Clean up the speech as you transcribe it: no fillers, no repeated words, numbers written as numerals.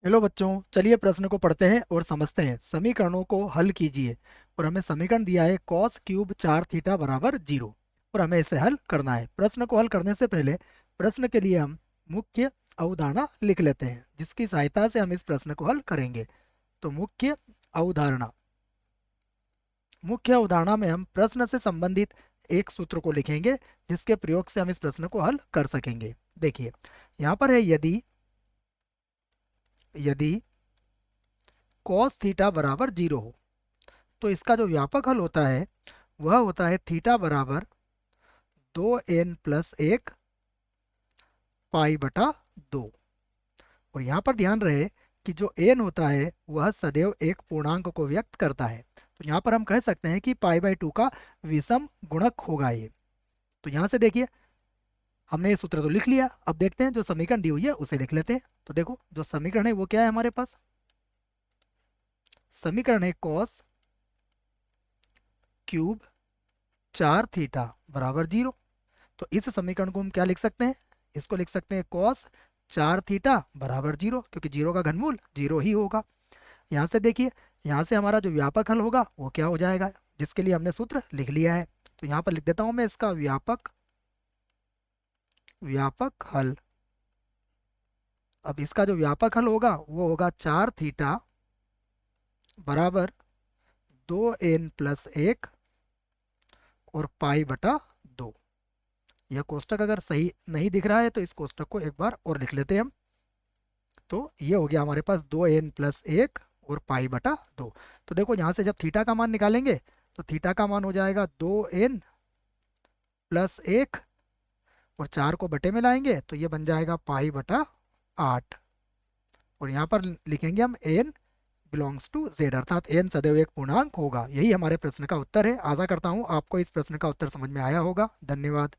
Hello बच्चों, चलिए प्रश्न को पढ़ते हैं और समझते हैं। समीकरणों को हल कीजिए। और हमें समीकरण दिया है कॉस क्यूब 4 थीटा बराबर 0 और हमें इसे हल करना है। प्रश्न को हल करने से पहले प्रश्न के लिए हम मुख्य अवधारणा लिख लेते हैं, जिसकी सहायता से हम इस प्रश्न को हल करेंगे। तो अवधारणा मुख्य अवधारणा में हम प्रश्न से संबंधित एक सूत्र को लिखेंगे, जिसके प्रयोग से हम इस प्रश्न को हल कर सकेंगे। देखिए, यहाँ पर है यदि यदि कॉस थीटा बराबर 0 हो तो इसका जो व्यापक हल होता है वह होता है थीटा बराबर 2n+1 पाई बटा 2। और यहाँ पर ध्यान रहे कि जो n होता है वह सदैव एक पूर्णांक को व्यक्त करता है। तो यहाँ पर हम कह सकते हैं कि पाई/2 का विषम गुणक होगा ये। तो यहाँ से देखिए, हमने ये सूत्र तो लिख लिया। अब देखते हैं जो समीकरण दी हुई है उसे लिख लेते हैं। तो देखो, जो समीकरण है वो क्या है हमारे पास। समीकरण है कॉस क्यूब 4 थीटा बराबर 0। तो इस समीकरण को हम क्या लिख सकते हैं, इसको लिख सकते हैं कॉस 4 थीटा बराबर 0, क्योंकि 0 का घनमूल 0 ही होगा। यहाँ से देखिए, यहाँ से हमारा जो व्यापक हल होगा वो क्या हो जाएगा, जिसके लिए हमने सूत्र लिख लिया है। तो यहाँ पर लिख देता हूँ मैं इसका व्यापक व्यापक हल। अब इसका जो व्यापक हल होगा वो होगा 4 थीटा बराबर 2n+1 और पाई/2। यह कोष्टक अगर सही नहीं दिख रहा है तो इस कोष्टक को एक बार और लिख लेते हैं हम। तो ये हो गया हमारे पास 2n+1 और पाई/2। तो देखो, यहाँ से जब थीटा का मान निकालेंगे तो थीटा का मान हो जाएगा 2n+1 और 4 को बटे में लाएंगे तो ये बन जाएगा पाई/8। और यहाँ पर लिखेंगे हम n बिलोंग्स टू z, अर्थात n सदैव एक पूर्णांक होगा। यही हमारे प्रश्न का उत्तर है। आशा करता हूँ आपको इस प्रश्न का उत्तर समझ में आया होगा। धन्यवाद।